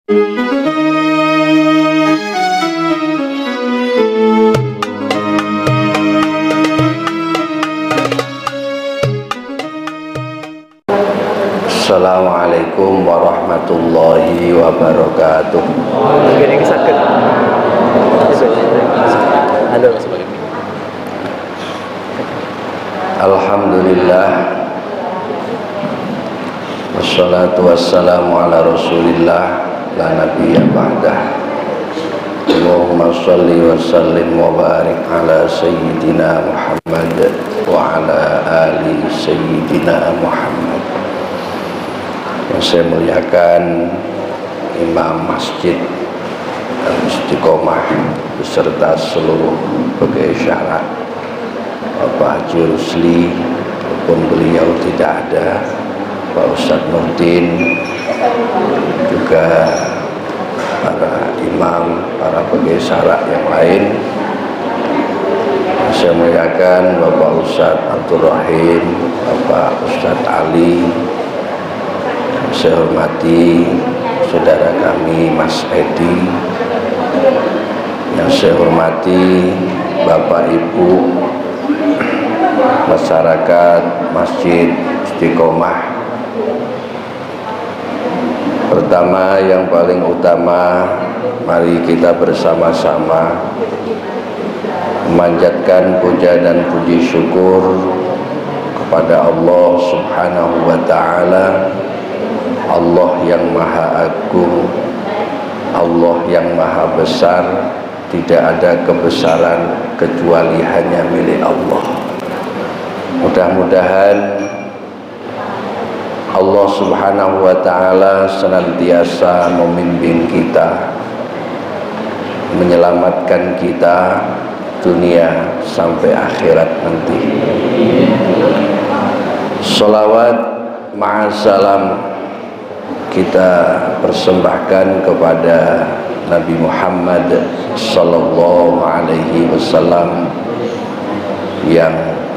Assalamualaikum warahmatullahi wabarakatuh. Alhamdulillah, wassalatu wassalamu ala rasulillah, la nabiyya ba'dah. Allahumma sholli wa sallim wa barik ala sayyidina Muhammad wa ala ali sayyidina Muhammad. Yang saya muliakan Imam Masjid Al-Istiqomah beserta seluruh pegawai syara, Bapak Haji Rusli, walaupun beliau tidak ada, Pak Ustadz Nurdin, juga para imam, para pegawai syara yang lain. Saya muliakan Bapak Ustadz Abdul Rahim, Bapak Ustadz Ali. Saya hormati saudara kami Mas Edi, yang saya hormati Bapak Ibu masyarakat Masjid Istiqomah. Pertama, yang paling utama, mari kita bersama-sama memanjatkan puja dan puji syukur kepada Allah Subhanahu wa ta'ala, Allah yang maha agung, Allah yang maha besar. Tidak ada kebesaran kecuali hanya milik Allah. Mudah-mudahan Allah Subhanahu wa ta'ala senantiasa membimbing kita, menyelamatkan kita dunia sampai akhirat nanti. Sholawat ma'asalam kita persembahkan kepada Nabi Muhammad sallallahu alaihi wasallam yang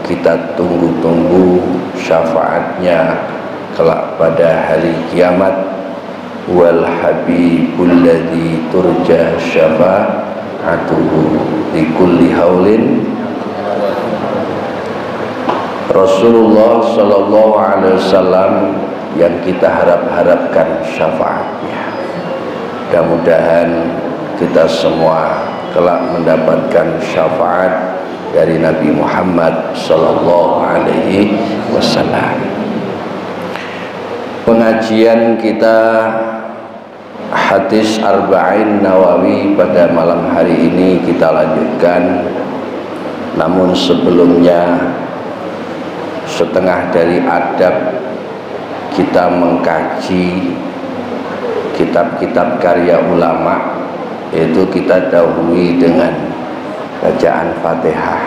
kita tunggu-tunggu syafaatnya kelak pada hari kiamat. Wal habibul ladzi turja syafa'atuhu li kulli haulin. Rasulullah sallallahu alaihi wasallam yang kita harapkan syafaatnya. Mudah-mudahan kita semua kelak mendapatkan syafaat dari Nabi Muhammad sallallahu alaihi wasallam. Pengajian kita hadis Arba'in Nawawi pada malam hari ini kita lanjutkan. Namun sebelumnya, setengah dari adab kita mengkaji kitab-kitab karya ulama, yaitu kita dahului dengan bacaan Fatihah.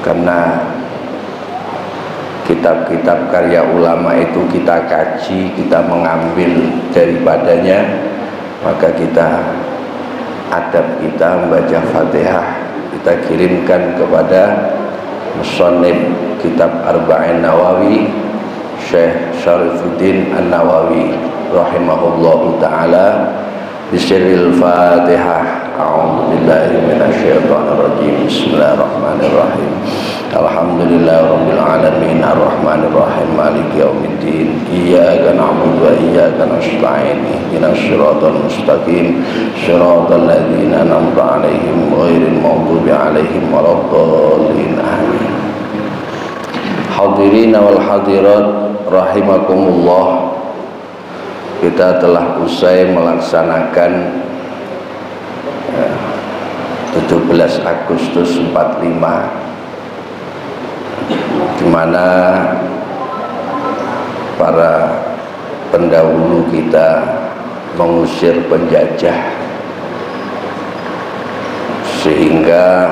Karena kitab-kitab karya ulama itu kita kaji, kita mengambil daripadanya, maka kita adab kita membaca Fatihah kita kirimkan kepada musannif kitab Arba'in Nawawi, Syekh Syarifuddin An-Nawawi rahimahullahu ta'ala. Bismillahil Fatihah. A'udzu billahi minasyaitonir rajim. Bismillahirrahmanirrahim. Alhamdulillahirabbil alamin arrahmanir rahim maliki yaumiddin. Iyyaka na'budu wa iyyaka nasta'in. Ihdinas siratal mustaqim. Shiratal ladzina an'amta 'alaihim ghairil maghdubi 'alaihim waladdallin. Amin. Hadirin wal hadirat rahimakumullah, kita telah usai melaksanakan 17 Agustus 45, di mana para pendahulu kita mengusir penjajah sehingga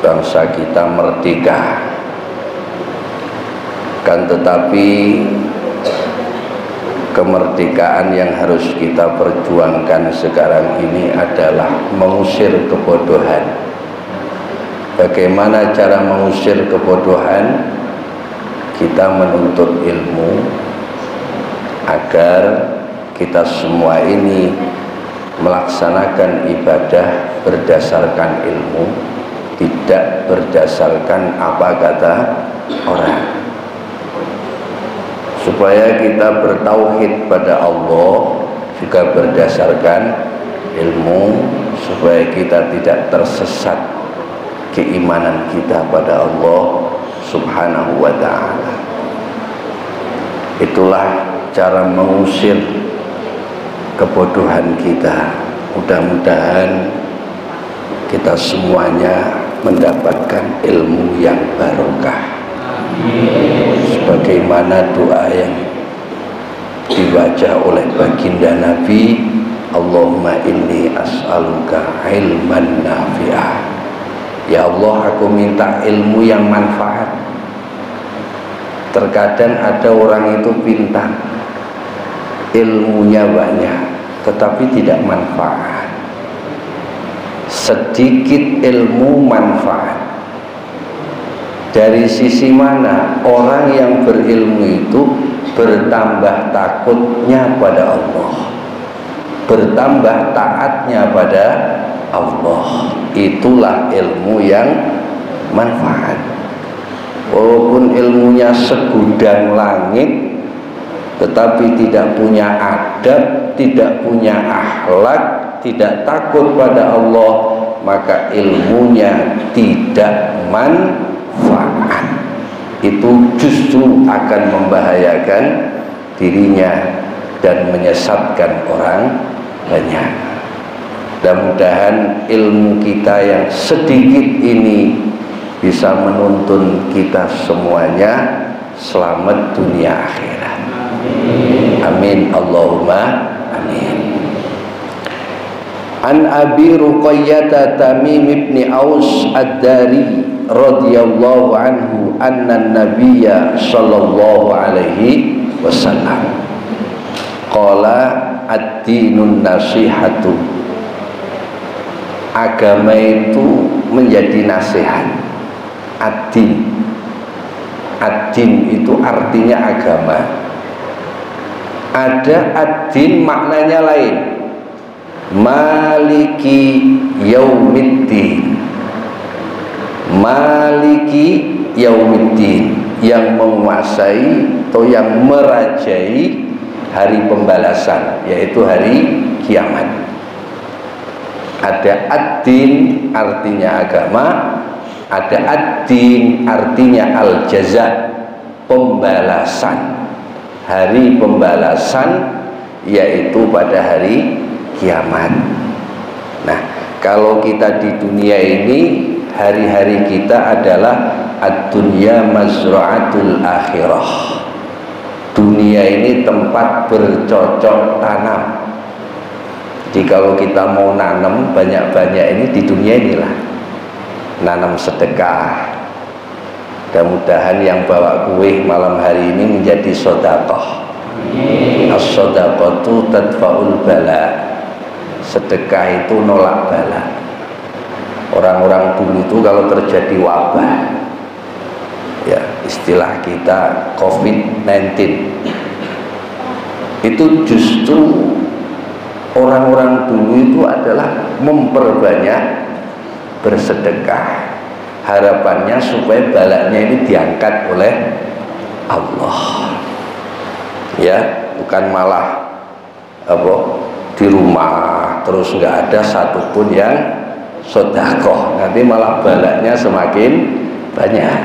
bangsa kita merdeka. Kan tetapi kemerdekaan yang harus kita perjuangkan sekarang ini adalah mengusir kebodohan. Bagaimana cara mengusir kebodohan? Kita menuntut ilmu agar kita semua ini melaksanakan ibadah berdasarkan ilmu, tidak berdasarkan apa kata orang. Supaya kita bertauhid pada Allah juga berdasarkan ilmu, supaya kita tidak tersesat keimanan kita pada Allah Subhanahu wa ta'ala. Itulah cara mengusir kebodohan kita. Mudah-mudahan kita semuanya mendapatkan ilmu yang barokah, sebagaimana doa yang dibaca oleh baginda Nabi, Allahumma inni as'aluka ilman nafi'ah. Ya Allah, aku minta ilmu yang manfaat. Terkadang ada orang itu pintar, ilmunya banyak, tetapi tidak manfaat. Sedikit ilmu manfaat. Dari sisi mana? Orang yang berilmu itu bertambah takutnya pada Allah, bertambah taatnya pada Allah. Itulah ilmu yang manfaat. Walaupun ilmunya segudang langit, tetapi tidak punya adab, tidak punya akhlak, tidak takut pada Allah, maka ilmunya tidak manfaat. Itu justru akan membahayakan dirinya dan menyesatkan orang banyak. Mudah-mudahan ilmu kita yang sedikit ini bisa menuntun kita semuanya selamat dunia akhirat. Amin Allahumma amin. An Abi Ruqayyah Tamim ibn Aus Ad-Dari radhiyallahu anhu anna Nabiyya sallallahu alaihi wasallam qala ad-dinun nasihatu. Agama itu menjadi nasihat. Ad-din, ad-din itu artinya agama. Ada ad-din maknanya lain, maliki yaumiddin. Maliki yaumiddin, yang menguasai atau yang merajai hari pembalasan, yaitu hari kiamat. Ada ad-din artinya agama, ada ad-din artinya al-jaza, pembalasan. Hari pembalasan yaitu pada hari kiamat. Nah, kalau kita di dunia ini, hari-hari kita adalah ad-dunya mazra'atul akhirah. Dunia ini tempat bercocok tanam. Jadi kalau kita mau nanam banyak-banyak ini di dunia inilah, nanam sedekah. Mudah-mudahan yang bawa kue malam hari ini menjadi sedekah. As-sedaqatu tadfa'ul bala. Sedekah itu nolak bala. Orang-orang dulu itu kalau terjadi wabah, ya istilah kita COVID-19, itu justru orang-orang dulu itu adalah memperbanyak bersedekah. Harapannya supaya balanya ini diangkat oleh Allah. Ya, bukan malah di rumah terus nggak ada satupun yang sedekah, nanti malah balanya semakin banyak.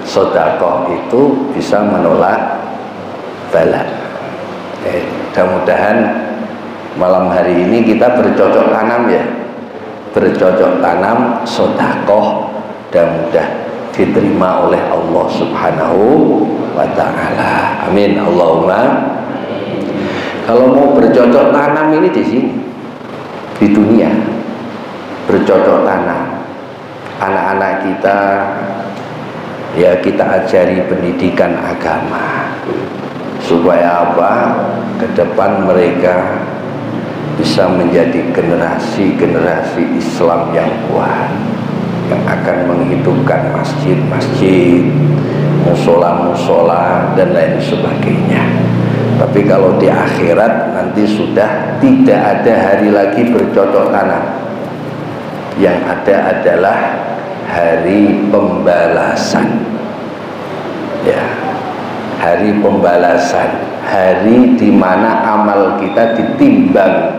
Sedekah itu bisa menolak bala. Mudah-mudahan malam hari ini kita bercocok tanam ya, bercocok tanam sedekah, dan mudah diterima oleh Allah Subhanahu wa ta'ala. Amin Allahumma. Kalau mau bercocok tanam ini di sini, di dunia, bercocok tanam. Anak-anak kita, ya kita ajari pendidikan agama, supaya apa? Ke depan mereka bisa menjadi generasi-generasi Islam yang kuat, yang akan menghidupkan masjid-masjid, musola-musola dan lain sebagainya. Tapi kalau di akhirat nanti sudah tidak ada hari lagi bercocok tanam. Yang ada adalah hari pembalasan. Ya, hari pembalasan, hari di mana amal kita ditimbang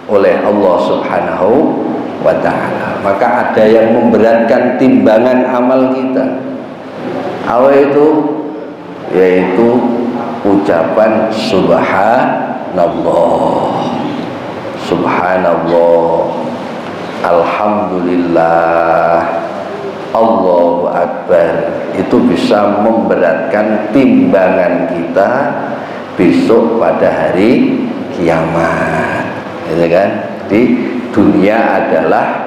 oleh Allah Subhanahu wa ta'ala. Maka ada yang memberatkan timbangan amal kita. Apa itu? Yaitu ucapan subhanallah, subhanallah, alhamdulillah, Allahu akbar. Itu bisa memberatkan timbangan kita besok pada hari kiamat, gitu kan? Di dunia adalah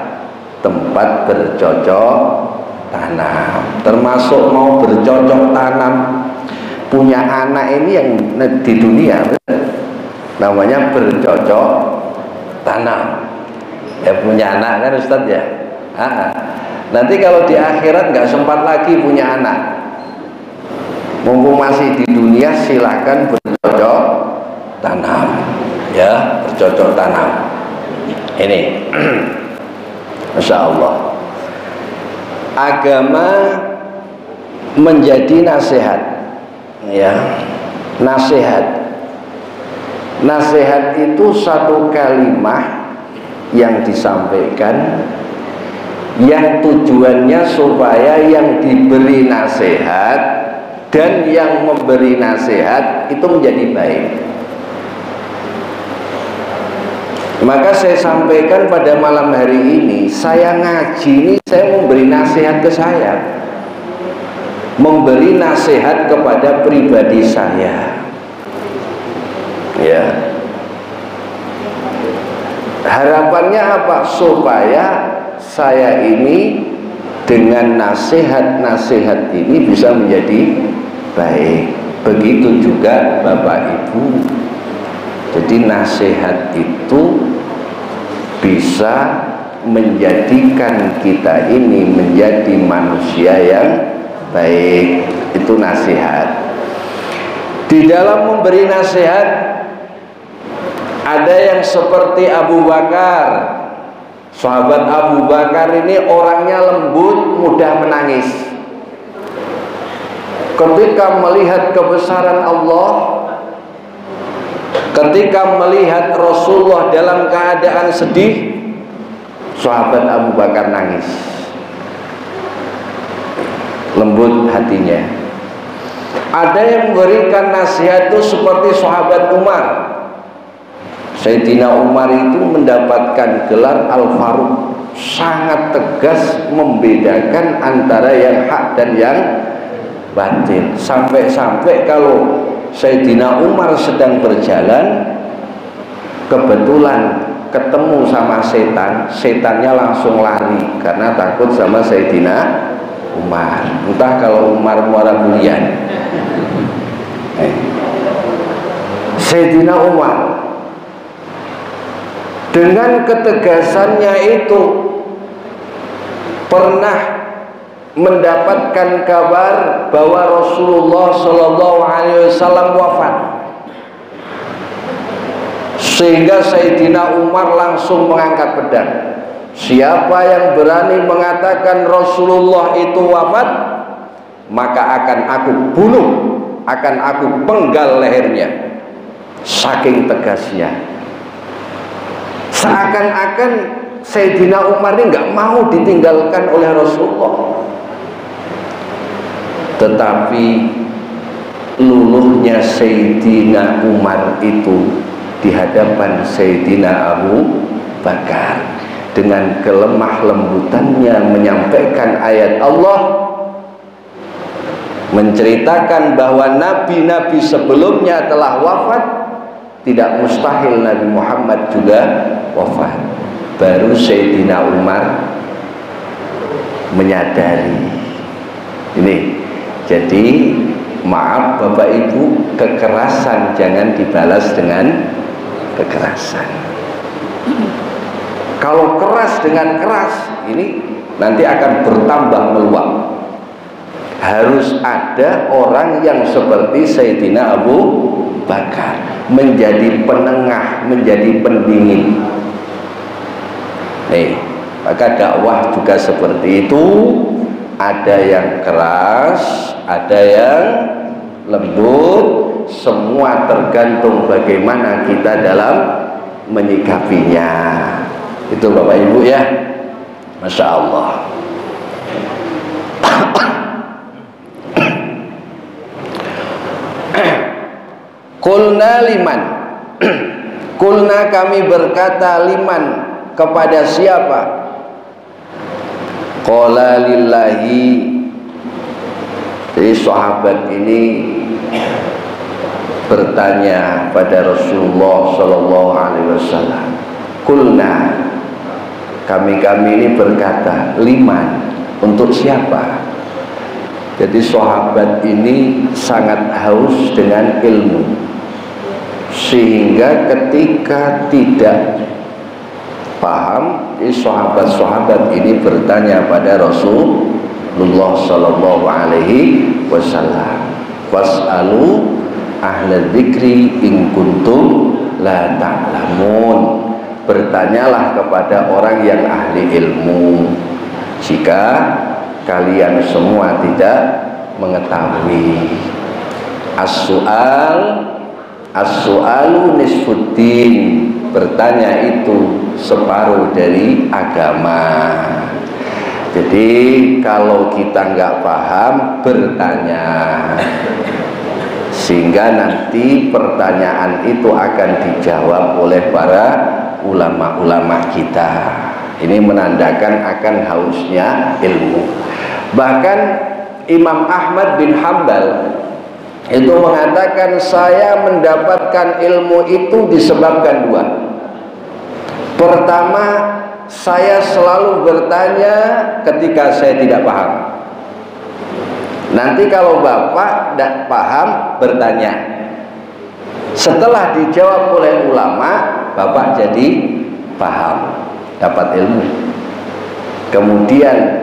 tempat bercocok tanam, termasuk mau bercocok tanam. Punya anak ini yang di dunia namanya bercocok tanam. Ya, punya anak kan Ustadz ya. Nanti kalau di akhirat nggak sempat lagi punya anak. Mumpung masih di dunia, silakan bercocok tanam. Ya, bercocok tanam. Ini, Masya Allah. Agama menjadi nasihat. Ya, nasihat itu satu kalimat yang disampaikan yang tujuannya supaya yang diberi nasihat dan yang memberi nasihat itu menjadi baik. Maka saya sampaikan pada malam hari ini, saya ngaji ini saya memberi nasihat ke saya, memberi nasihat kepada pribadi saya. Ya, harapannya apa? Supaya saya ini dengan nasihat-nasihat ini bisa menjadi baik. Begitu juga Bapak Ibu. Jadi nasihat itu bisa menjadikan kita ini menjadi manusia yang baik. Itu nasihat. Di dalam memberi nasihat ada yang seperti Abu Bakar. Sahabat Abu Bakar ini orangnya lembut, mudah menangis. Ketika melihat kebesaran Allah, ketika melihat Rasulullah dalam keadaan sedih, sahabat Abu Bakar nangis. Lembut hatinya. Ada yang memberikan nasihat itu seperti sahabat Umar. Sayyidina Umar itu mendapatkan gelar Al-Faruq, sangat tegas membedakan antara yang hak dan yang batil. Sampai-sampai kalau Sayyidina Umar sedang berjalan, kebetulan ketemu sama setan, setannya langsung lari karena takut sama Sayyidina Umar. Entah kalau Umar muara bulian. Sayyidina Umar dengan ketegasannya itu pernah mendapatkan kabar bahwa Rasulullah Shallallahu Alaihi Wasallam wafat, sehingga Sayyidina Umar langsung mengangkat pedang. Siapa yang berani mengatakan Rasulullah itu wafat, maka akan aku bunuh, akan aku penggal lehernya. Saking tegasnya, seakan-akan Sayyidina Umar ini nggak mau ditinggalkan oleh Rasulullah. Tetapi luluhnya Sayyidina Umar itu di hadapan Sayyidina Abu Bakar dengan kelemah lembutannya menyampaikan ayat Allah, menceritakan bahwa nabi-nabi sebelumnya telah wafat, tidak mustahil Nabi Muhammad juga wafat. Baru Sayyidina Umar menyadari ini. Jadi maaf Bapak Ibu, kekerasan jangan dibalas dengan kekerasan. Kalau keras dengan keras, ini nanti akan bertambah meluap. Harus ada orang yang seperti Sayyidina Abu bakar, menjadi penengah, menjadi pendingin. Maka dakwah juga seperti itu. Ada yang keras, ada yang lembut, semua tergantung bagaimana kita dalam menyikapinya. Itu Bapak Ibu ya, Masya Allah. Kulna liman, kulna kami berkata liman, kepada siapa? Qala lillahi. Jadi sahabat ini bertanya pada Rasulullah Sallallahu Alaihi Wasallam, kulna, kami ini berkata, liman, untuk siapa? Jadi sahabat ini sangat haus dengan ilmu, sehingga ketika tidak paham, sahabat-sahabat ini bertanya pada Rasulullah Sallallahu Alaihi Wasallam, was'alu ahla dzikri in kuntum la ta'lamun. Bertanyalah kepada orang yang ahli ilmu jika kalian semua tidak mengetahui. As-su'alu nisfuddin, bertanya itu separuh dari agama. Jadi kalau kita nggak paham, bertanya, sehingga nanti pertanyaan itu akan dijawab oleh para ulama-ulama kita. Ini menandakan akan hausnya ilmu. Bahkan Imam Ahmad bin Hanbal itu mengatakan, saya mendapatkan ilmu itu disebabkan dua. Pertama, saya selalu bertanya ketika saya tidak paham. Nanti kalau Bapak tidak paham, bertanya. Setelah dijawab oleh ulama, Bapak jadi paham, dapat ilmu. Kemudian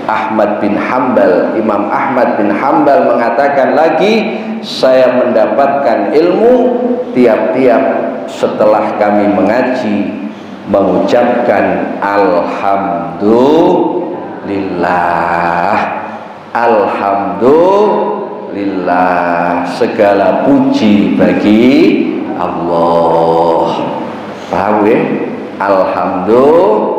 Imam Ahmad bin Hanbal mengatakan lagi, saya mendapatkan ilmu tiap-tiap setelah kami mengaji, mengucapkan alhamdulillah, alhamdulillah, segala puji bagi Allah. Paham ya? Alhamdulillah.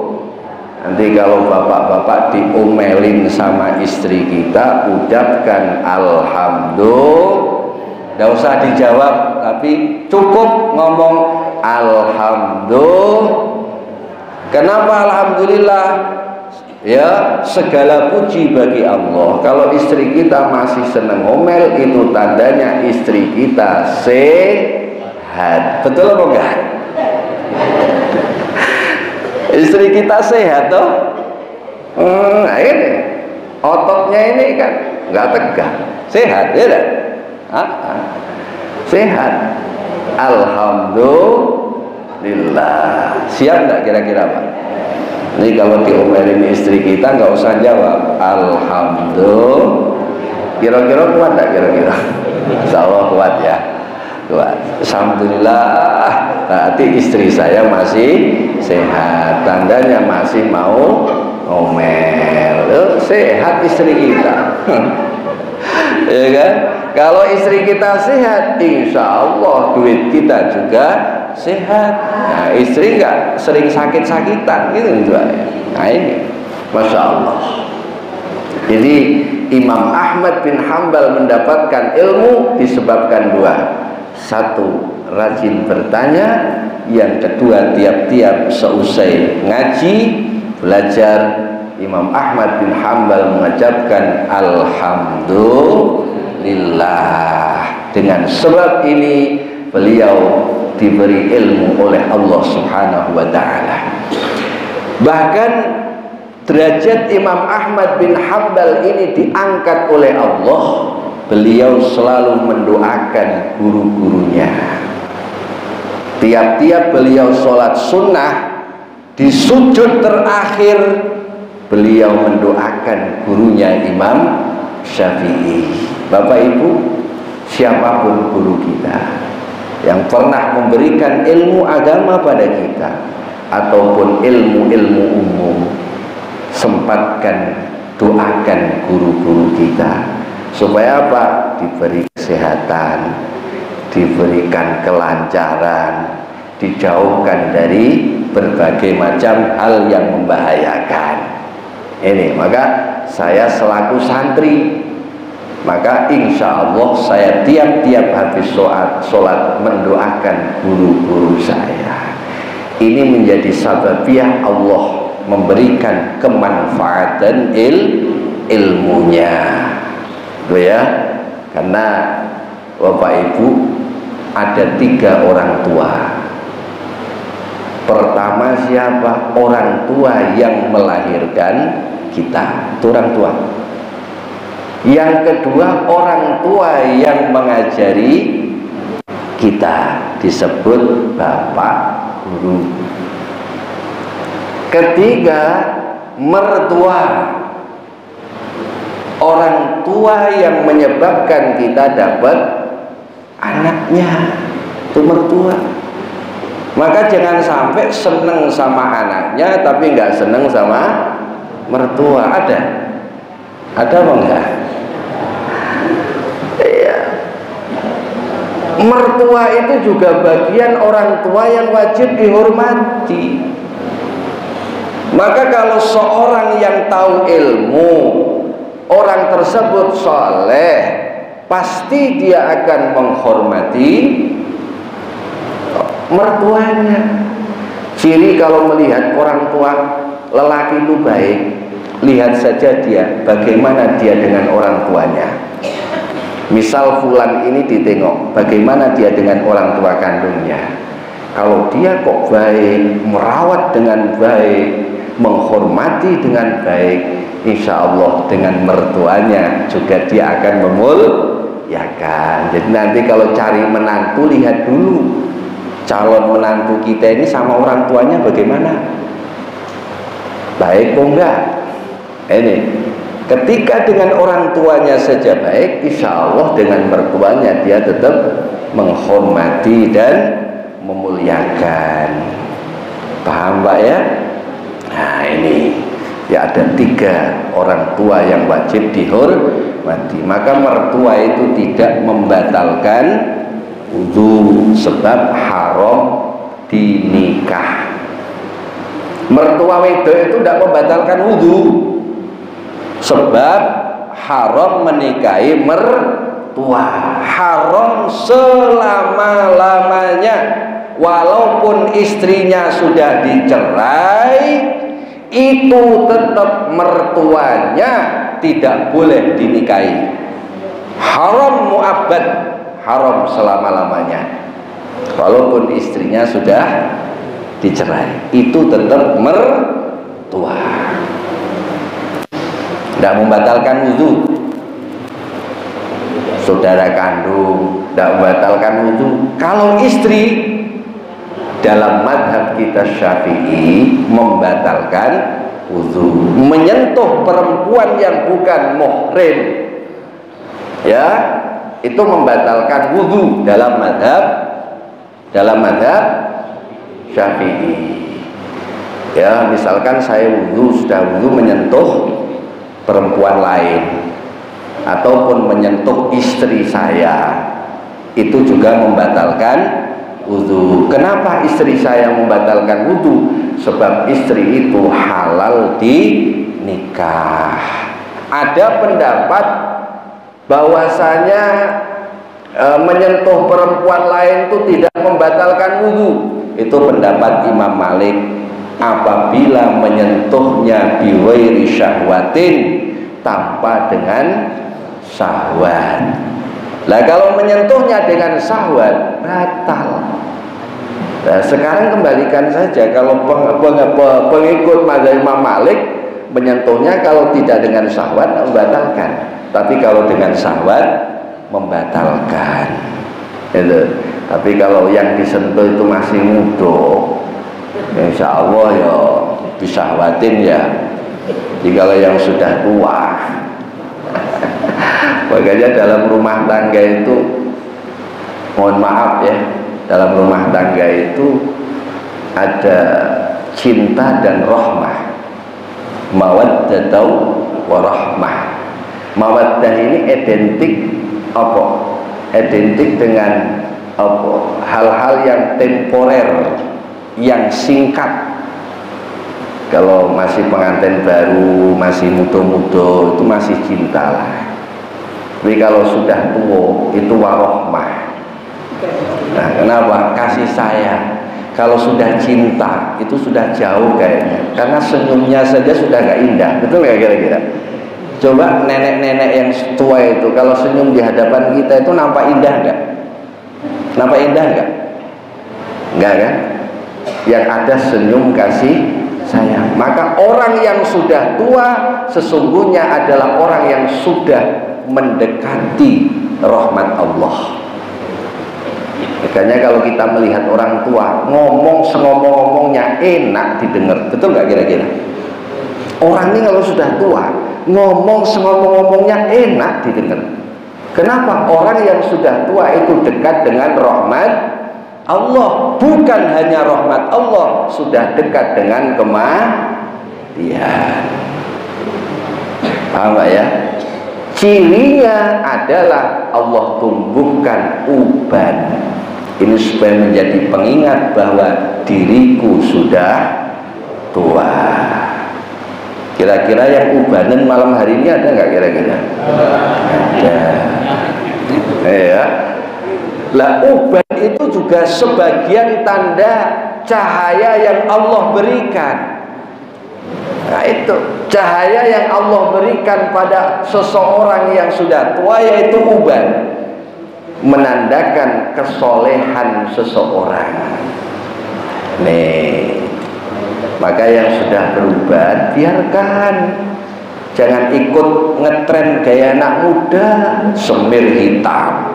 Nanti kalau bapak-bapak diomelin sama istri kita, ucapkan alhamdulillah. Tidak usah dijawab, tapi cukup ngomong alhamdulillah. Kenapa alhamdulillah? Ya, segala puji bagi Allah. Kalau istri kita masih seneng ngomel, itu tandanya istri kita sehat. Betul apa enggak? Istri kita sehat toh? Ini ototnya ini kan nggak tegak, sehat ya kan? Sehat. Alhamdulillah. Siap nggak kira-kira Pak? Ini kalau diomelin istri kita nggak usah jawab alhamdulillah. Kira-kira kuat nggak kira-kira? Insya Allah kuat ya. Alhamdulillah, berarti istri saya masih sehat, tandanya masih mau ngomel. Sehat istri kita. Ya kan? Kalau istri kita sehat, insya Allah duit kita juga sehat. Nah, istri nggak sering sakit-sakitan gitu ya. Nah ini, Masya Allah. Jadi Imam Ahmad bin Hanbal mendapatkan ilmu disebabkan dua. Satu, rajin bertanya. Yang kedua, tiap-tiap seusai ngaji, belajar, Imam Ahmad bin Hanbal mengucapkan alhamdulillah. Dengan sebab ini beliau diberi ilmu oleh Allah Subhanahu wa ta'ala. Bahkan derajat Imam Ahmad bin Hanbal ini diangkat oleh Allah. Beliau selalu mendoakan guru-gurunya. Tiap-tiap beliau sholat sunnah, di sujud terakhir beliau mendoakan gurunya Imam Syafi'i. Bapak Ibu, siapapun guru kita yang pernah memberikan ilmu agama pada kita ataupun ilmu-ilmu umum, sempatkan doakan guru-guru kita supaya apa? Diberi kesehatan, diberikan kelancaran, dijauhkan dari berbagai macam hal yang membahayakan. Ini maka saya selaku santri, maka insya Allah saya tiap-tiap habis sholat mendoakan guru-guru saya. Ini menjadi sababiah Allah memberikan kemanfaatan ilmunya, itu ya. Karena Bapak Ibu ada 3 orang tua. Pertama siapa? Orang tua yang melahirkan kita, itu orang tua. Yang kedua orang tua yang mengajari kita, disebut bapak guru. Ketiga mertua, orang tua yang menyebabkan kita dapat anaknya, itu mertua. Maka jangan sampai seneng sama anaknya tapi nggak seneng sama mertua. Ada apa enggak? Iya. Mertua itu juga bagian orang tua yang wajib dihormati. Maka kalau seorang yang tahu ilmu, orang tersebut soleh, pasti dia akan menghormati mertuanya. Ciri kalau melihat orang tua lelaki itu baik, lihat saja dia bagaimana dia dengan orang tuanya. Misal fulan ini ditengok bagaimana dia dengan orang tua kandungnya. Kalau dia kok baik, merawat dengan baik, menghormati dengan baik, insya Allah dengan mertuanya juga dia akan memuliakan. Jadi nanti kalau cari menantu, lihat dulu calon menantu kita ini sama orang tuanya bagaimana, baik atau enggak. Ini ketika dengan orang tuanya saja baik, insya Allah dengan mertuanya dia tetap menghormati dan memuliakan. Paham Pak ya? Nah ini ya, ada 3 orang tua yang wajib dihormati. Maka mertua itu tidak membatalkan wudu, sebab haram dinikah. Mertua wedok itu tidak membatalkan wudu, sebab haram menikahi mertua. Haram selama-lamanya, walaupun istrinya sudah dicerai, itu tetap mertuanya tidak boleh dinikahi. Haram mu'abbad, haram selama-lamanya, walaupun istrinya sudah dicerai, itu tetap mertua. Tidak membatalkan wudu. Saudara kandung tidak membatalkan wudu. Kalau istri, dalam madhab kita Syafi'i, membatalkan wudu. Menyentuh perempuan yang bukan muhrim, ya, itu membatalkan wudu dalam madhab Syafi'i. Ya, misalkan saya sudah wudu menyentuh perempuan lain ataupun menyentuh istri saya, itu juga membatalkan wudu. Kenapa istri saya membatalkan wudu? Sebab istri itu halal dinikah. Ada pendapat bahwasanya menyentuh perempuan lain itu tidak membatalkan wudu. Itu pendapat Imam Malik, apabila menyentuhnya biwairi syahwatin, tanpa dengan syahwat. Lah kalau menyentuhnya dengan syahwat, batal. Nah, sekarang kembalikan saja, kalau pengikut mazhab Imam Malik, menyentuhnya kalau tidak dengan syahwat membatalkan, tapi kalau dengan syahwat membatalkan. Itu. Tapi kalau yang disentuh itu masih muda, insya Allah ya disahwatin ya. Jadi kalau yang sudah tua, makanya dalam rumah tangga itu Mohon maaf ya, dalam rumah tangga itu ada cinta dan rahmah, mawaddah wa rahmah. Mawaddah ini identik apa? Identik dengan apa? Hal-hal yang temporer, yang singkat. Kalau masih pengantin baru, masih muda-muda, itu masih cinta lah. Tapi kalau sudah tua, itu warahmah. Nah, kenapa? Kasih sayang. Kalau sudah cinta, itu sudah jauh kayaknya. Karena senyumnya saja sudah gak indah. Betul gak kira-kira? Coba nenek-nenek yang tua itu, kalau senyum di hadapan kita itu nampak indah gak? Nampak indah gak? Enggak kan? Yang ada senyum kasih sayang. Maka orang yang sudah tua sesungguhnya adalah orang yang sudah mendekati rahmat Allah. Makanya kalau kita melihat orang tua ngomong sengomong-ngomongnya enak didengar, betul nggak kira-kira? Orang ini kalau sudah tua ngomong sengomong-ngomongnya enak didengar. Kenapa? Orang yang sudah tua itu dekat dengan rahmat Allah. Bukan hanya rahmat Allah, sudah dekat dengan kematian. Paham nggak ya? Cirinya adalah Allah tumbuhkan uban. Ini supaya menjadi pengingat bahwa diriku sudah tua. Kira-kira yang ubanan malam hari ini ada nggak kira-kira? Ada. Ya. Lah uban itu juga sebagian tanda cahaya yang Allah berikan. Nah itu cahaya yang Allah berikan pada seseorang yang sudah tua, yaitu uban, menandakan kesolehan seseorang. Nih, maka yang sudah beruban biarkan, jangan ikut ngetren gaya anak muda semir hitam.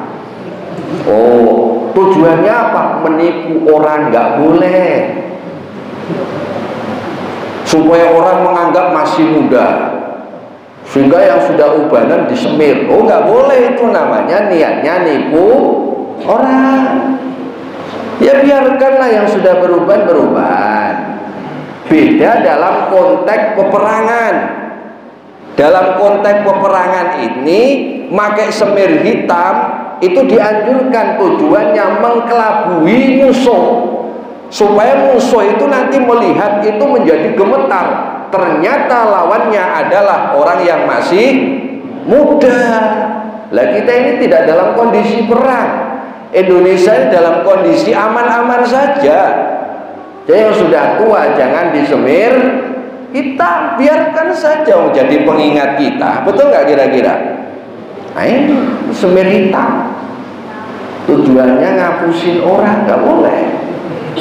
Oh, tujuannya apa? Menipu orang, nggak boleh. Supaya orang menganggap masih muda, sehingga yang sudah ubanan disemir. Oh, nggak boleh, itu namanya niatnya nipu orang. Ya biarkanlah yang sudah beruban. Beda dalam konteks peperangan. Dalam konteks peperangan ini pakai semir hitam itu dianjurkan, tujuannya mengkelabui musuh, supaya musuh itu nanti melihat itu menjadi gemetar. Ternyata lawannya adalah orang yang masih muda. Lah kita ini tidak dalam kondisi perang. Indonesia ini dalam kondisi aman-aman saja. Jadi yang sudah tua jangan disemir hitam, biarkan saja menjadi pengingat kita. Betul nggak kira-kira? Nah ini semir hitam, tujuannya ngapusin orang, nggak boleh.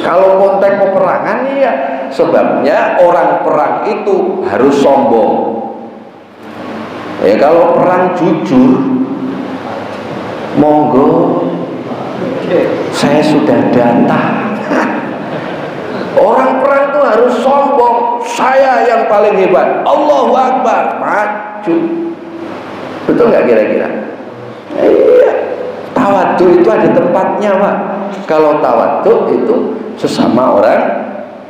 Kalau konteks peperangan ya, sebabnya orang perang itu harus sombong. Ya kalau perang jujur, monggo, saya sudah datang. Orang perang itu harus sombong, saya yang paling hebat, Allahu Akbar, maju. Betul nggak kira-kira? Iya. Tawadhu itu ada tempatnya, Pak. Kalau tawadhu itu sesama orang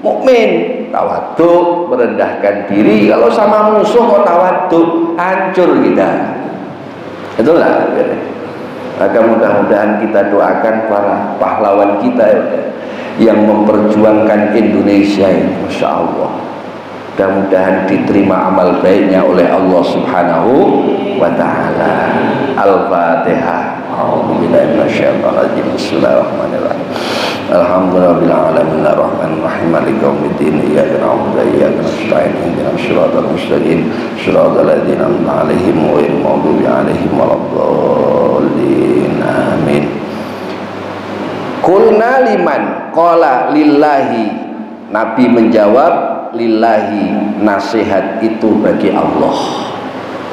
mukmin, tawadhu merendahkan diri. Kalau sama musuh kok tawadhu, hancur kita. Itulah. Maka mudah-mudahan kita doakan para pahlawan kita yang memperjuangkan Indonesia ini, Masya Allah. Mudah-mudahan diterima amal baiknya oleh Allah Subhanahu wa ta'ala. Al-Fatihah. A'udzubillahi minasyaitonir rajim. Bismillahirrahmanirrahim. Alhamdulillahirabbil alamin arrahmanir rahim maliki yaumiddin iyyaka na'budu wa iyyaka nasta'in ihdinas siratal mustaqim siratal ladzina an'amta 'alaihim ghairil maghdubi 'alaihim waladdallin. Amin. Qulna liman qala lillahi. Nabi menjawab, lillahi, nasihat itu bagi Allah.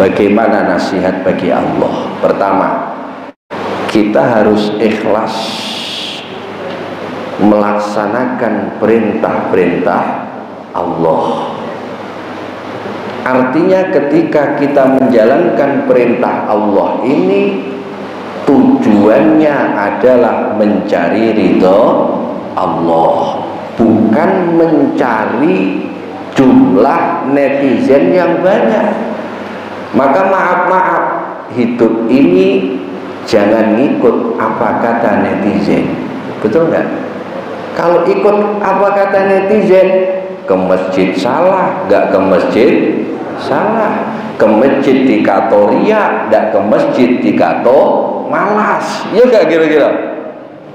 Bagaimana nasihat bagi Allah? Pertama, kita harus ikhlas melaksanakan perintah-perintah Allah. Artinya ketika kita menjalankan perintah Allah ini, tujuannya adalah mencari ridho Allah, bukan mencari jumlah netizen yang banyak. Maka maaf, hidup ini jangan ngikut apa kata netizen. Betul nggak? Kalau ikut apa kata netizen, ke masjid salah, nggak ke masjid salah. Ke masjid dikato ria, nggak ke masjid dikato malas. Iya nggak kira-kira?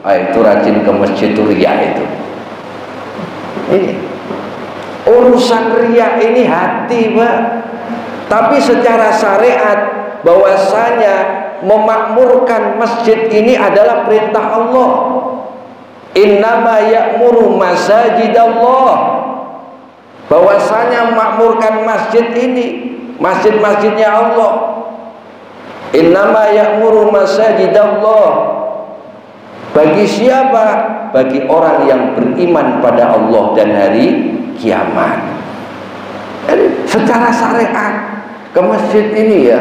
Itu rajin ke masjid itu ria itu. Ini urusan ria ini hati, Pak. Tapi secara syariat bahwasanya memakmurkan masjid ini adalah perintah Allah. Innama ya'muru masajidallah. Bahwasanya memakmurkan masjid ini, masjid-masjidnya Allah. Innama ya'muru masajidallah. Bagi siapa? Bagi orang yang beriman pada Allah dan hari kiamat. Jadi secara syariat ke masjid ini ya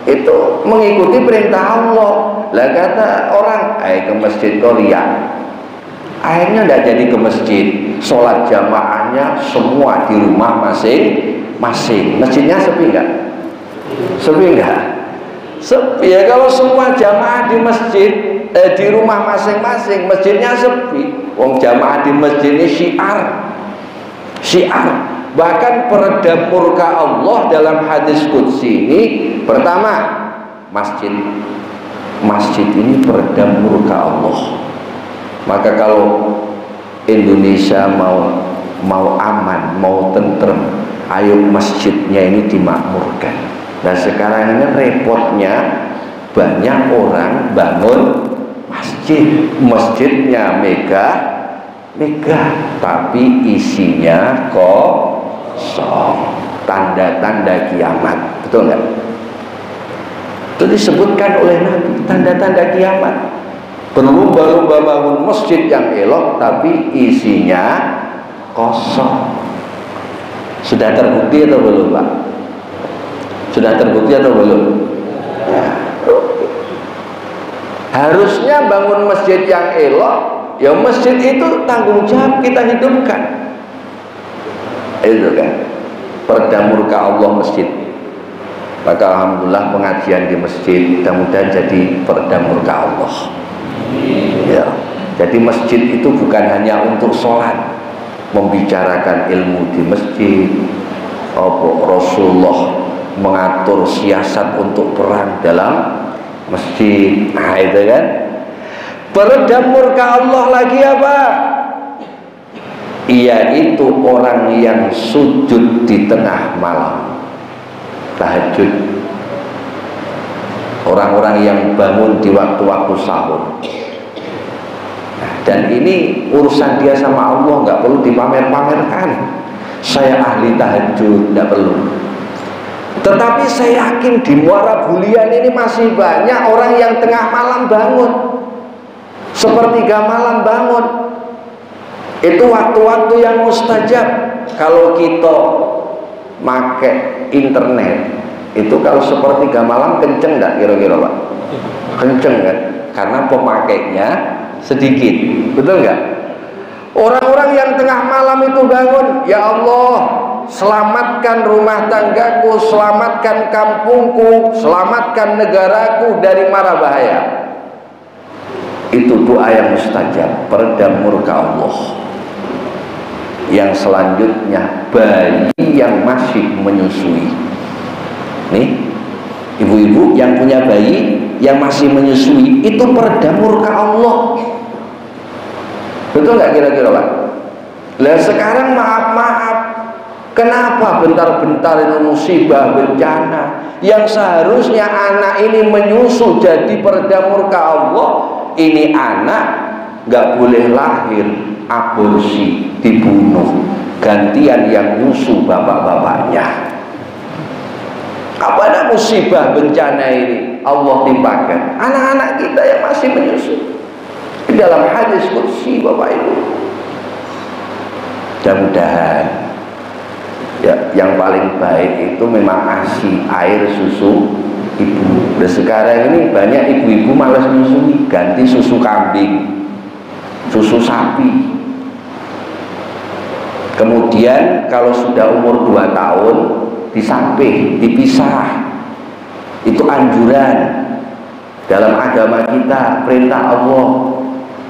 itu mengikuti perintah Allah. Lah kata orang, ke masjid Korea. Akhirnya tidak jadi ke masjid. Sholat jamaahnya semua di rumah masing-masing. Masjidnya sepi nggak? Sepi nggak? Sepi ya. Kalau semua jamaah di masjid, di rumah masing-masing, masjidnya sepi. Wong jamaah di masjid ini syiar. Bahkan peredam murka Allah dalam hadis qudsi ini, pertama, masjid ini peredam murka Allah. Maka kalau Indonesia mau aman, mau tentrem, ayo masjidnya ini dimakmurkan. Nah sekarang ini repotnya banyak orang bangun masjidnya megah, tapi isinya kosong, tanda-tanda kiamat. Betul nggak? Itu disebutkan oleh Nabi, tanda-tanda kiamat. Berlomba-lomba bangun masjid yang elok tapi isinya kosong. Sudah terbukti atau belum, Pak? Sudah terbukti atau belum? Ya. Harusnya bangun masjid yang elok, ya masjid itu tanggung jawab kita hidupkan. Itu kan perda murka Allah masjid. Maka alhamdulillah pengajian di masjid mudah-mudahan jadi perda murka Allah. Ya, jadi masjid itu bukan hanya untuk sholat, membicarakan ilmu di masjid. Rasulullah mengatur siasat untuk perang dalam masjid. Nah itu kan peredam murka Allah lagi apa? Yaitu orang yang sujud di tengah malam, tahajud. Orang-orang yang bangun di waktu-waktu sahur. Nah, dan ini urusan dia sama Allah, nggak perlu dipamer-pamerkan. Saya ahli tahajud, nggak perlu. Tetapi saya yakin di Muara Bulian ini masih banyak orang yang tengah malam bangun, sepertiga malam bangun. Itu waktu-waktu yang mustajab. Kalau kita pakai internet, itu kalau sepertiga malam kenceng nggak kira-kira, Pak? Kenceng kan? Karena pemakainya sedikit, betul nggak? Orang-orang yang tengah malam itu bangun, ya Allah, selamatkan rumah tanggaku, selamatkan kampungku, selamatkan negaraku dari mara bahaya. Itu doa yang mustajab, peredam murka Allah. Yang selanjutnya, bayi yang masih menyusui. Nih, ibu-ibu yang punya bayi yang masih menyusui, itu peredam murka Allah. Betul nggak kira-kira, Pak? Lah sekarang maaf, kenapa bentar-bentar itu musibah bencana yang seharusnya anak ini menyusu jadi peredam murka Allah, ini anak nggak boleh lahir, aborsi, dibunuh, gantian yang nyusu bapak-bapaknya. Apa ada musibah bencana ini Allah timpakan anak-anak kita yang masih menyusu. Dalam hadis qudsi, Bapak Ibu, mudah-mudahan ya, yang paling baik itu memang ASI, air susu ibu. Udah sekarang ini banyak ibu-ibu malas menyusui, ganti susu kambing, susu sapi. Kemudian kalau sudah umur 2 tahun disamping, dipisah. Itu anjuran dalam agama kita, perintah Allah,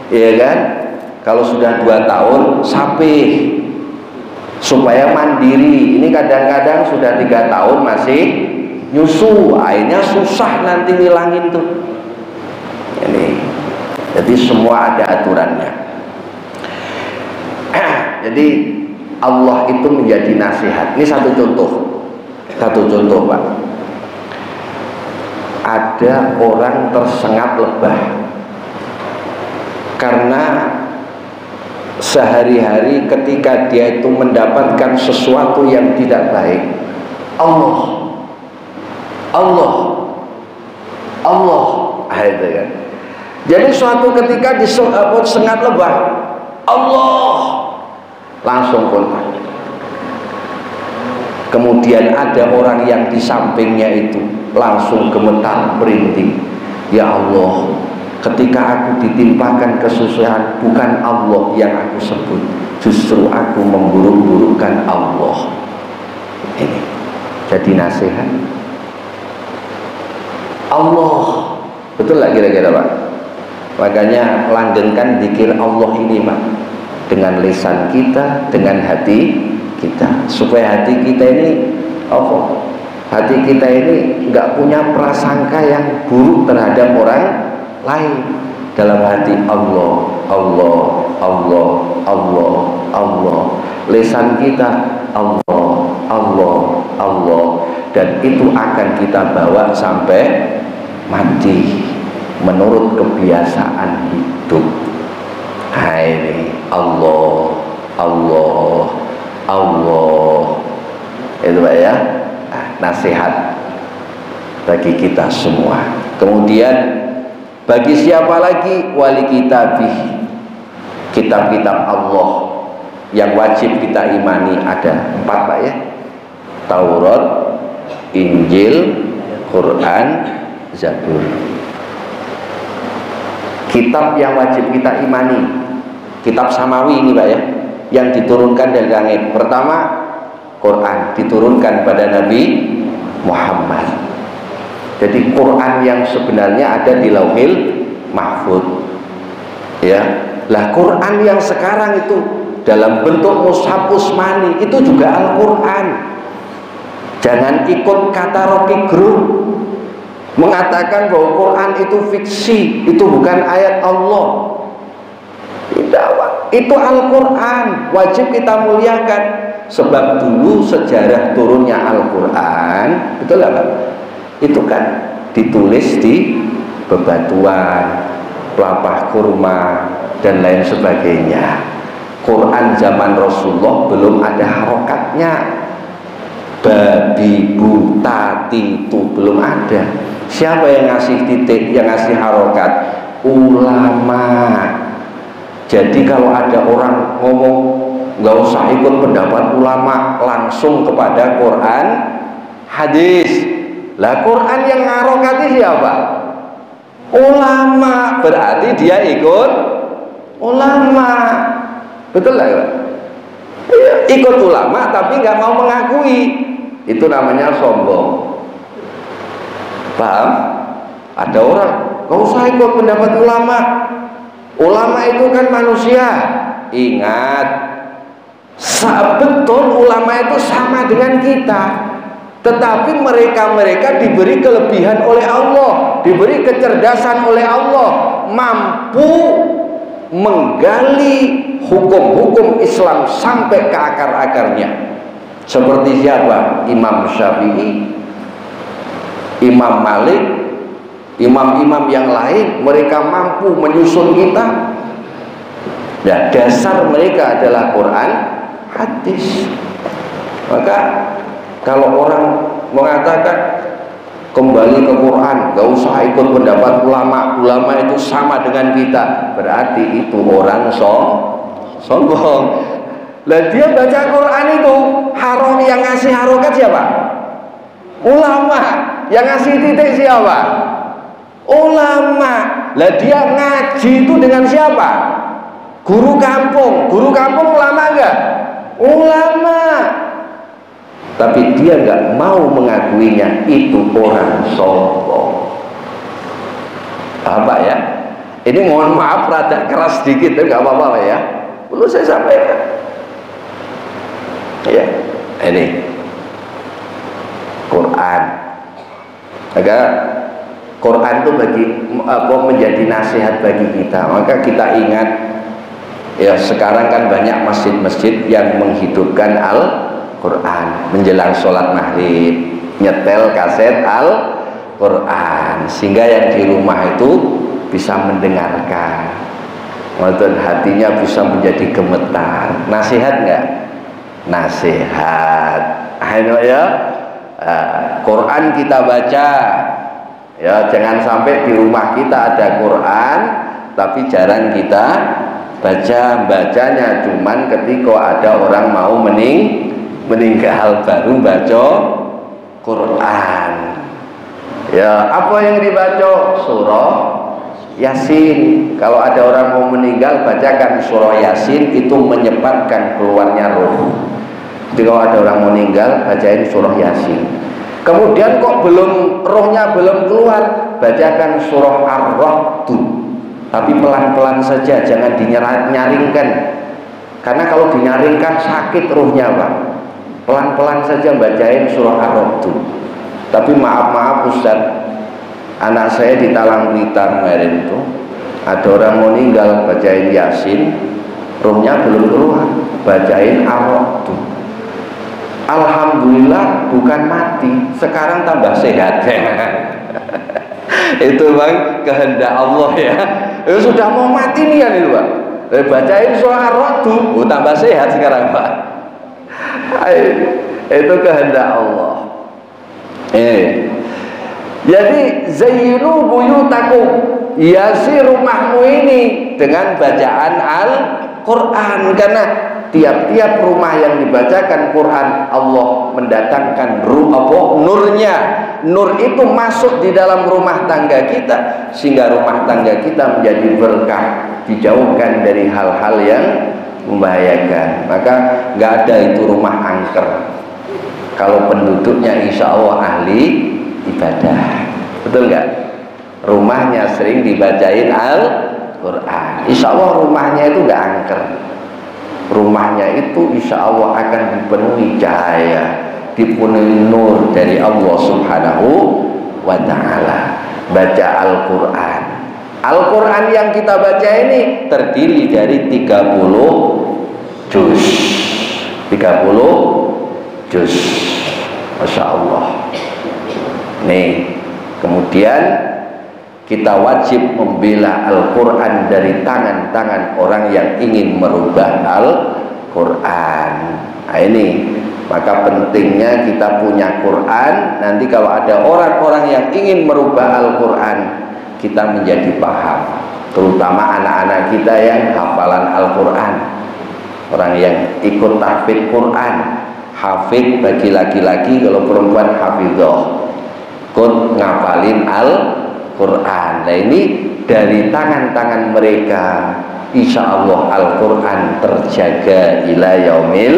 ya kan? Kalau sudah 2 tahun sapih supaya mandiri. Ini kadang-kadang sudah 3 tahun masih nyusu, akhirnya susah nanti ngilangin tuh. Ini jadi semua ada aturannya. Jadi Allah itu menjadi nasihat. Ini satu contoh Pak. Ada orang tersengat lebah karena sehari-hari ketika dia itu mendapatkan sesuatu yang tidak baik, Allah itu kan. Jadi suatu ketika disengat lebah, Allah langsung kontak. Kemudian ada orang yang di sampingnya itu langsung gemetar merinding. Ya Allah, ketika aku ditimpakan kesusahan, bukan Allah yang aku sebut, justru aku memburuk-burukkan Allah. Ini jadi nasihat Allah. Betul lah kira-kira Pak? Makanya langgengkan zikir Allah ini Pak, dengan lisan kita, dengan hati kita, supaya hati kita ini hati kita ini nggak punya prasangka yang buruk terhadap orang lain. Dalam hati Allah, Allah, Allah, Allah, Allah. Lisan kita Allah, Allah, Allah. Dan itu akan kita bawa sampai mati menurut kebiasaan hidup. Ini Allah, Allah, Allah. Itu Pak ya, nasihat bagi kita semua. Kemudian bagi siapa lagi? Wali kitabih, kitab-kitab Allah yang wajib kita imani ada 4 Pak ya. Taurat, Injil, Quran, Zabur. Kitab yang wajib kita imani, kitab samawi ini Pak ya, yang diturunkan dari langit. Pertama, Quran diturunkan pada Nabi Muhammad. Jadi Quran yang sebenarnya ada di Lauhil Mahfuz. Ya, lah Quran yang sekarang itu dalam bentuk mushaf Utsmani itu juga Al-Quran. Jangan ikut kata Rocky Gerung mengatakan bahwa Quran itu fiksi, itu bukan ayat Allah. Tidak Pak, itu Al-Quran, wajib kita muliakan. Sebab dulu sejarah turunnya Al-Quran, betul nggak Pak? Itu kan ditulis di bebatuan, pelapah kurma, dan lain sebagainya. Quran zaman Rasulullah belum ada harokatnya, babi buta itu belum ada. Siapa yang ngasih titik, yang ngasih harokat? Ulama. Jadi kalau ada orang ngomong nggak usah ikut pendapat ulama, langsung kepada Quran, hadis. Lah Quran yang ngarokati siapa? Ulama. Berarti dia ikut ulama. Betul lah ya? Ikut ulama tapi nggak mau mengakui. Itu namanya sombong. Paham? Ada orang nggak usah ikut pendapat ulama. Ulama itu kan manusia. Ingat, betul ulama itu sama dengan kita. Tetapi mereka diberi kelebihan oleh Allah, diberi kecerdasan oleh Allah, mampu menggali hukum-hukum Islam sampai ke akar-akarnya. Seperti siapa? Imam Syafi'i, Imam Malik, imam-imam yang lain, mereka mampu menyusun kitab. Ya, dasar mereka adalah Quran, hadis. Maka kalau orang mengatakan kembali ke Quran, gak usah ikut pendapat ulama, ulama itu sama dengan kita, berarti itu orang sombong. Lah dia baca Quran itu, haram yang ngasih harokat siapa? Ulama. Yang ngasih titik siapa? Ulama. Lah dia ngaji itu dengan siapa? Guru kampung. Guru kampung ulama enggak? Ulama. Tapi dia enggak mau mengakuinya, itu orang sombong. Apa ya? Ini mohon maaf rada keras sedikit, tapi enggak apa-apa ya. Perlu saya sampaikan. Ya, ini Quran. Maka Quran itu menjadi nasihat bagi kita. Maka kita ingat, ya sekarang kan banyak masjid-masjid yang menghidupkan Al-Quran menjelang sholat maghrib, nyetel kaset Al-Quran, sehingga yang di rumah itu bisa mendengarkan, dan hatinya bisa menjadi gemetar. Nasihat enggak? Nasihat. Ayo ya, Quran kita baca. Ya, jangan sampai di rumah kita ada Quran tapi jarang kita baca. Bacanya cuman ketika ada orang mau meninggal baru baca Quran. Ya, apa yang dibaca? Surah Yasin. Kalau ada orang mau meninggal, bacakan surah Yasin, itu menyebabkan keluarnya roh. Jadi kalau ada orang meninggal, bacain surah Yasin. Kemudian kok rohnya belum keluar, bacakan surah Ar-Ra'd. Tapi pelan-pelan saja, jangan dinyaringkan. Karena kalau dinyaringkan sakit rohnya, Pak. Pelan-pelan saja bacain surah Ar-Ra'd. Tapi maaf Ustaz, anak saya di Talang Blitar kemarin itu ada orang meninggal, bacain Yasin, rohnya belum keluar, bacain Ar-Ra'd. Alhamdulillah bukan mati, sekarang tambah sehat. Itu Bang, kehendak Allah ya. Sudah mau mati nih kan itu Pak. Bacain surah Ar-Ra'd, tambah sehat sekarang Pak. Itu kehendak Allah. Jadi zayyinu buyutakum, hiasi rumahmu ini dengan bacaan Al-Quran. Karena tiap-tiap rumah yang dibacakan Quran, Allah mendatangkan nurnya. Nur itu masuk di dalam rumah tangga kita, sehingga rumah tangga kita menjadi berkah, dijauhkan dari hal-hal yang membahayakan. Maka nggak ada itu rumah angker kalau penduduknya insya Allah ahli ibadah. Betul nggak? Rumahnya sering dibacain Al-Quran, insya Allah rumahnya itu nggak angker. Rumahnya itu insya Allah akan dipenuhi cahaya, dipenuhi nur dari Allah Subhanahu wa ta'ala. Baca Al-Quran. Al-Quran yang kita baca ini terdiri dari 30 juz. 30 juz. Masya Allah. Nih, kemudian kita wajib membela Al-Quran dari tangan-tangan orang yang ingin merubah Al-Quran. Nah ini, maka pentingnya kita punya Quran. Nanti kalau ada orang-orang yang ingin merubah Al-Quran, kita menjadi paham. Terutama anak-anak kita yang hafalan Al-Quran, orang yang ikut tahfidz Quran. Hafidz bagi laki-laki, kalau perempuan hafidhah, ikut ngapalin Al-Quran. Nah ini dari tangan-tangan mereka, insya Allah Al-Quran terjaga ila yaumil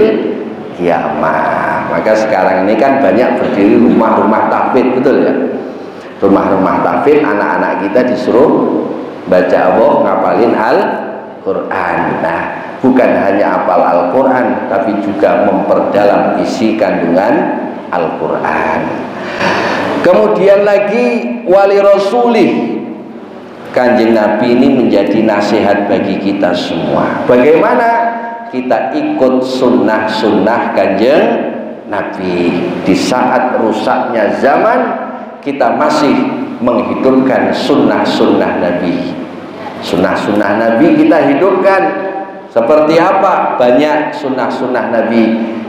kiamah. Maka sekarang ini kan banyak berdiri rumah-rumah tahfidz, betul ya? Rumah-rumah tahfidz, anak-anak kita disuruh baca Allah, ngapalin Al-Quran. Nah, bukan hanya hafal Al-Quran, tapi juga memperdalam isi kandungan Al-Quran. Kemudian lagi wali rasulih, Kanjeng Nabi ini menjadi nasihat bagi kita semua. Bagaimana kita ikut sunnah-sunnah Kanjeng Nabi. Di saat rusaknya zaman, kita masih menghidupkan sunnah-sunnah Nabi. Sunnah-sunnah Nabi kita hidupkan. Seperti apa? Banyak sunnah-sunnah Nabi.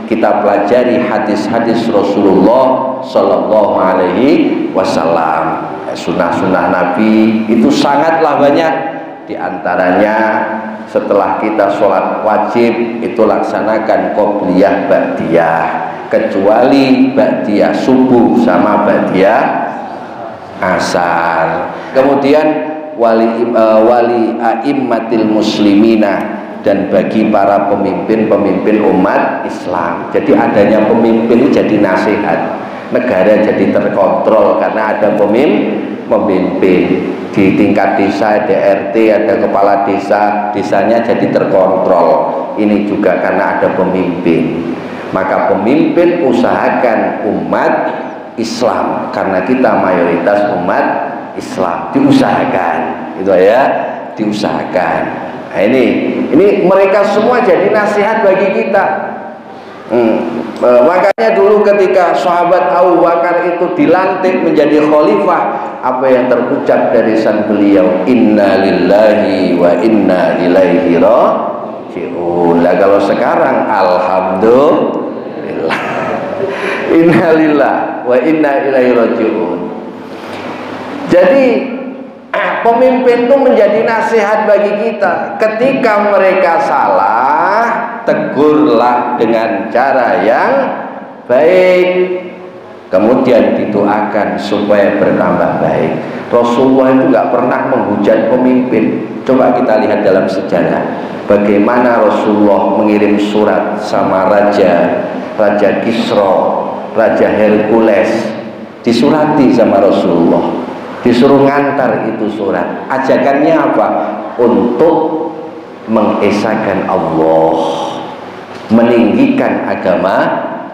Kita pelajari hadis-hadis Rasulullah Sallallahu Alaihi Wasallam. Sunnah-sunnah Nabi itu sangatlah banyak. Di antaranya, setelah kita sholat wajib itu laksanakan qobliyah ba'diyah, kecuali ba'diyah subuh sama ba'diyah asar. Kemudian wali a'immatil muslimina, dan bagi para pemimpin umat Islam. Jadi adanya pemimpin ini jadi nasihat, negara jadi terkontrol karena ada pemimpin. Di tingkat desa ada RT, ada kepala desa, desanya jadi terkontrol. Ini juga karena ada pemimpin. Maka pemimpin usahakan umat Islam, karena kita mayoritas umat Islam, diusahakan itu ya, diusahakan. Nah, ini mereka semua jadi nasihat bagi kita. Makanya dulu ketika sahabat Abu Bakar itu dilantik menjadi khalifah, apa yang terucap dari sang beliau, inna lillahi wa inna ilaihi raji'un. Lah kalau sekarang alhamdulillah, inna lillahi wa inna ilaihi raji'un. Jadi pemimpin itu menjadi nasihat bagi kita. Ketika mereka salah, tegurlah dengan cara yang baik, kemudian didoakan supaya bertambah baik. Rasulullah itu nggak pernah menghujat pemimpin. Coba kita lihat dalam sejarah bagaimana Rasulullah mengirim surat sama Raja Kisra, Raja Hercules, disurati sama Rasulullah, disuruh ngantar itu surat. Ajakannya apa? Untuk mengesahkan Allah, meninggikan agama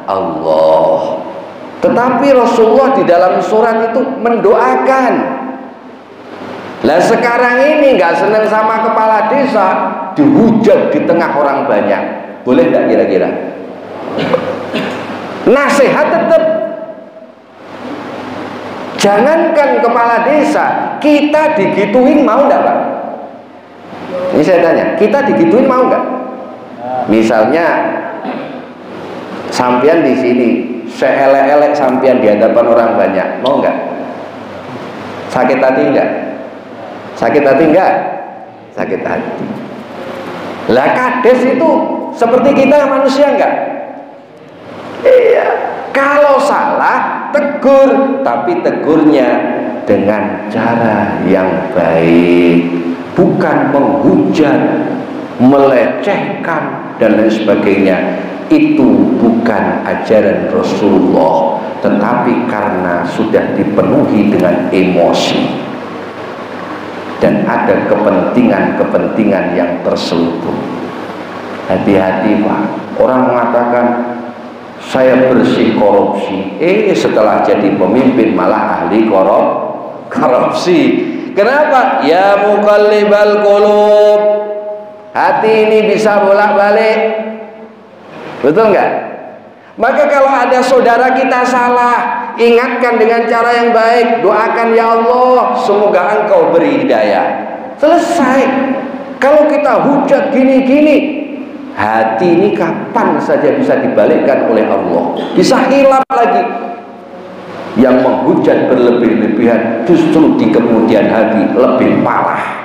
Allah. Tetapi Rasulullah di dalam surat itu mendoakan. Lah sekarang ini nggak senang sama kepala desa, dihujat di tengah orang banyak. Boleh nggak kira-kira? Nasihat tetap. Jangankan kepala desa, kita digituin mau nggak Pak? Ini saya tanya, kita digituin mau nggak? Misalnya sampean di sini, seelek-elek sampean di hadapan orang banyak, mau nggak? Sakit hati nggak? Sakit hati nggak? Sakit hati. Lah kades itu seperti kita manusia nggak? Iya. Kalau salah tegur, tapi tegurnya dengan cara yang baik, bukan menghujat, melecehkan dan lain sebagainya. Itu bukan ajaran Rasulullah, tetapi karena sudah dipenuhi dengan emosi dan ada kepentingan-kepentingan yang terselubung. Hati-hati Pak. Orang mengatakan saya bersih korupsi, setelah jadi pemimpin malah ahli korupsi. Kenapa? Ya muqallibal qulub, hati ini bisa bolak-balik, betul nggak? Maka kalau ada saudara kita salah, ingatkan dengan cara yang baik, doakan, ya Allah semoga engkau beri hidayah. Selesai. Kalau kita hujat gini-gini, hati ini kapan saja bisa dibalikkan oleh Allah, bisa hilang lagi. Yang menghujat berlebih-lebihan justru di kemudian hari lebih parah.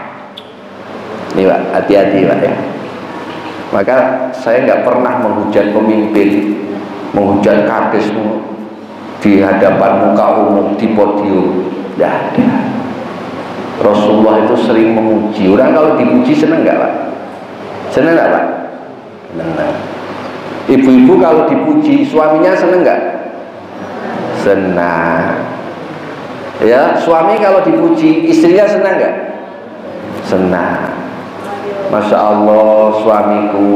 Ini Pak, hati-hati Pak ya. Maka saya nggak pernah menghujat pemimpin, menghujat kades di hadapan muka umum, di podium, tidak ada. Rasulullah itu sering memuji. Orang kalau dipuji senang nggak Pak? Senang nggak Pak? Senang. Ibu-ibu kalau dipuji suaminya senang nggak? Senang. Ya, suami kalau dipuji istrinya senang nggak? Senang. Masya Allah suamiku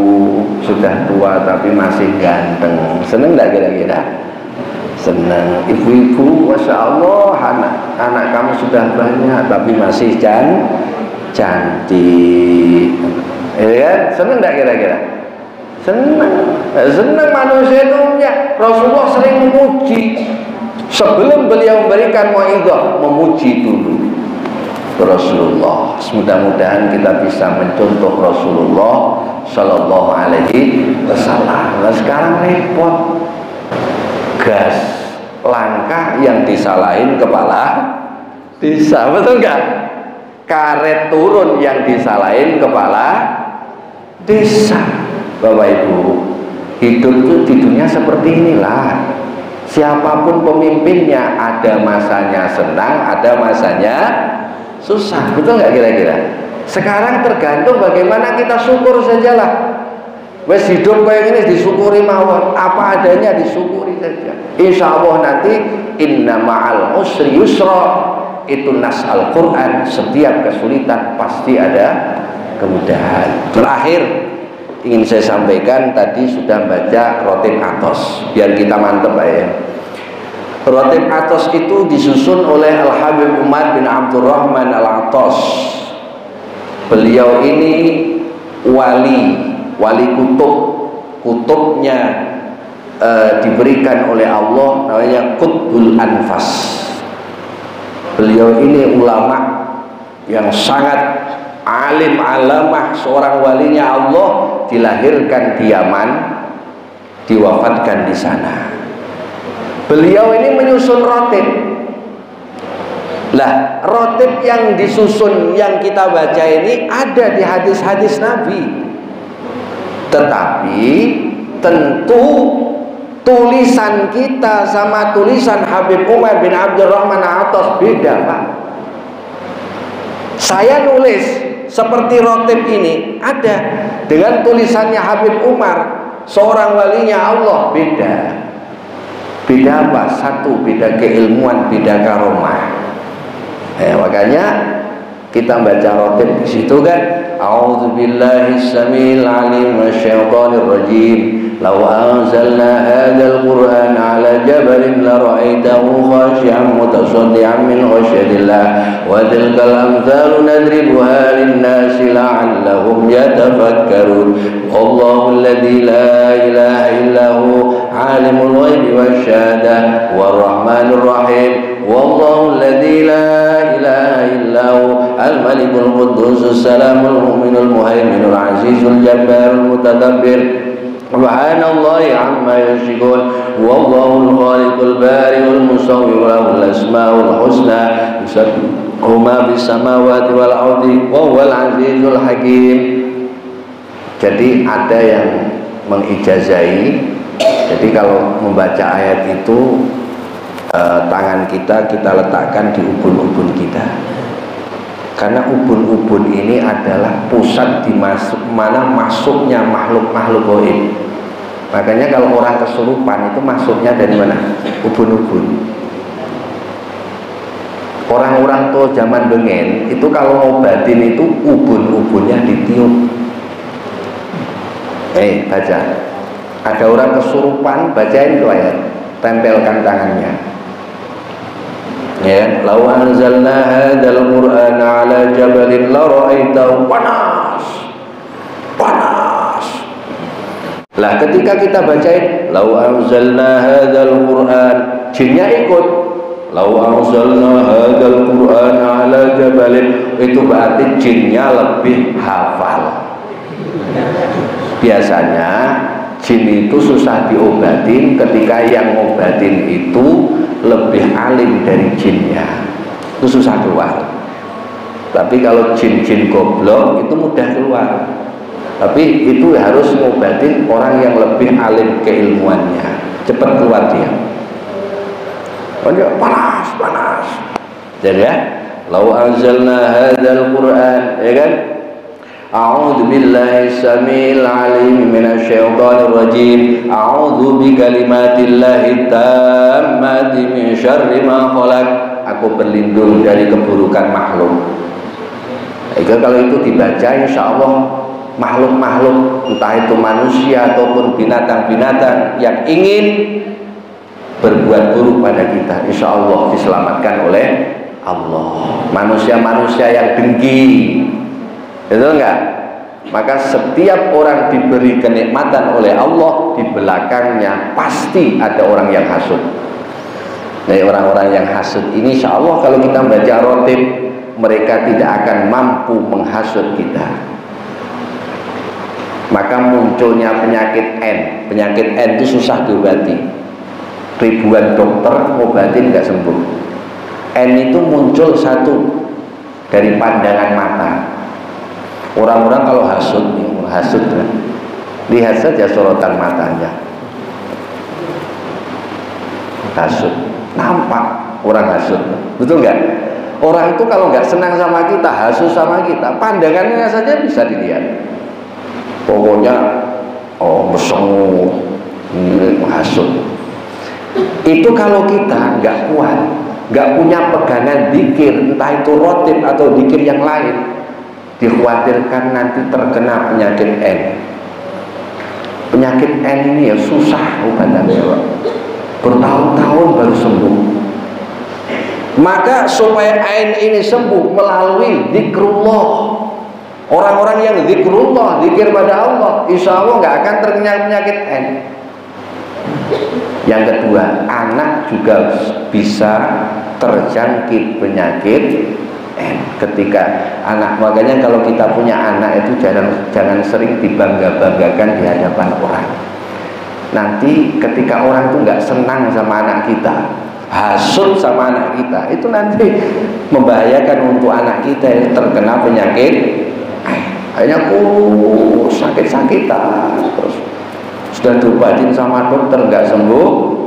sudah tua tapi masih ganteng. Senang nggak kira-kira? Senang. Ibu-ibu, Masya Allah anak kamu sudah banyak tapi masih cantik. Ya kan? Senang nggak kira-kira? Senang. Senang manusia itu punya. Rasulullah sering memuji. Sebelum beliau memberikan mau'izah, memuji dulu Rasulullah. Mudah-mudahan kita bisa mencontoh Rasulullah Sallallahu Alaihi Wasallam. Nah sekarang repot, gas langkah yang disalahin kepala desa, betul nggak? Karet turun yang disalahin kepala desa. Bapak Ibu, hidup itu di dunia seperti inilah. Siapapun pemimpinnya, ada masanya senang, ada masanya susah. Betul nggak kira-kira? Sekarang tergantung bagaimana kita syukur sajalah. Wes hidup kayak gini disyukuri mawon, apa adanya disyukuri saja. Insya Allah nanti inna ma'al usri yusra, itu nas Al-Quran. Setiap kesulitan pasti ada kemudahan. Terakhir ingin saya sampaikan, tadi sudah baca Rotib Atos, biar kita mantep ya. Rotib Atos itu disusun oleh Al-Habib Umar bin Abdurrahman Al-Atos. Beliau ini wali kutubnya diberikan oleh Allah, namanya Qutbul Anfas. Beliau ini ulama yang sangat alim alamah, seorang walinya Allah, dilahirkan di Yaman, diwafatkan di sana. Beliau ini menyusun rotib. Lah, rotib yang disusun yang kita baca ini ada di hadis-hadis Nabi. Tetapi tentu tulisan kita sama tulisan Habib Umar bin Abdurrahman Al-Atos beda, Pak. Saya nulis seperti rotib ini ada, dengan tulisannya Habib Umar, seorang walinya Allah, beda. Beda apa? Satu, beda keilmuan, beda karomah. Makanya kita baca rotib di situ kan, A'udzubillahi samil alim minasyaitonir rajim. Law anzalna hadzal Qur'an 'ala jabalin la ra'aitahu khashi'an mutasaddian min khasyatillah wa tilkal amthalu nadribuha lin-nasi la'allahum yatafakkarun. Allahu alladzi la ilaha illa hu 'alimul ghaibi wasyahadah war-rahmanir rahim. Wallahu alladzi la ilaha illa hu al-malikul quddusus salamul mu'minul muhaiminul azizul jabbarul mutakabbir. Subhanallahi amma yusyrikun. Wallahul khaliqul bari'ul musawwir lahul asmaul husna yusabbihu ma bis samawati wal ardi wa huwal azizul hakim. Jadi ada yang mengijazahi. Jadi kalau membaca ayat itu tangan kita letakkan di ubun-ubun kita. Karena ubun-ubun ini adalah pusat di mana masuknya makhluk-makhluk gaib. Makanya kalau orang kesurupan itu masuknya dari mana? Ubun-ubun. Orang-orang tua zaman bengen itu kalau ngobatin itu ubun-ubunnya ditiup. Baca. Ada orang kesurupan, bacain itu ayat, tempelkan tangannya. Ya, law anzalna hadzal Qur'ana 'ala jabalin la ra'aitahu panas. Lah ketika kita bacain law anzalna hadzal Qur'an, jinnya ikut. Law anzalna hadzal Qur'ana 'ala jabalin, itu berarti jinnya lebih hafal. Biasanya jin itu susah diobatin ketika yang ngobatin itu lebih alim dari jinnya, itu susah keluar. Tapi kalau jin-jin goblok itu mudah keluar. Tapi itu harus ngobatin orang yang lebih alim keilmuannya, cepat keluar dia. Panas. Jadi ya, lau anzalna hadzal Qur'an, ya kan? A'udzu billahi samil alim minasyaitonir rajim. A'udzu bikalimatillahi tammati min syarri ma khalaq. Aku berlindung dari keburukan makhluk. Kalau itu dibaca, insya Allah makhluk-makhluk, entah itu manusia ataupun binatang-binatang yang ingin berbuat buruk pada kita, insya Allah diselamatkan oleh Allah. Manusia-manusia yang dengki, betul enggak? Maka setiap orang diberi kenikmatan oleh Allah, di belakangnya pasti ada orang yang hasud. Nah, orang-orang yang hasud ini insya Allah kalau kita baca rotib, mereka tidak akan mampu menghasut kita. Maka munculnya penyakit N. Penyakit N itu susah diobati. Ribuan dokter ngobatin nggak sembuh. N itu muncul satu dari pandangan mata. Orang-orang kalau hasud kan, lihat saja sorotan matanya. hasud. Nampak orang hasud, betul nggak? Orang itu kalau nggak senang sama kita, hasud sama kita, pandangannya saja bisa dilihat. Pokoknya bersengut, hasud. Itu kalau kita nggak kuat, nggak punya pegangan dzikir, entah itu rotib atau dzikir yang lain, dikhawatirkan nanti terkena penyakit N. Penyakit N ini ya susah obatannya, Pak. Bertahun-tahun baru sembuh. Maka supaya N ini sembuh melalui zikrullah. Orang-orang yang zikrullah, zikir pada Allah, insya Allah nggak akan terkena penyakit N. Yang kedua, anak juga bisa terjangkit penyakit N ketika anak. Makanya kalau kita punya anak itu jangan sering dibangga-banggakan di hadapan orang. Nanti ketika orang itu nggak senang sama anak kita, hasud sama anak kita, itu nanti membahayakan untuk anak kita yang terkena penyakit. Akhirnya sakit-sakitan, terus sudah diobatin sama dokter nggak sembuh.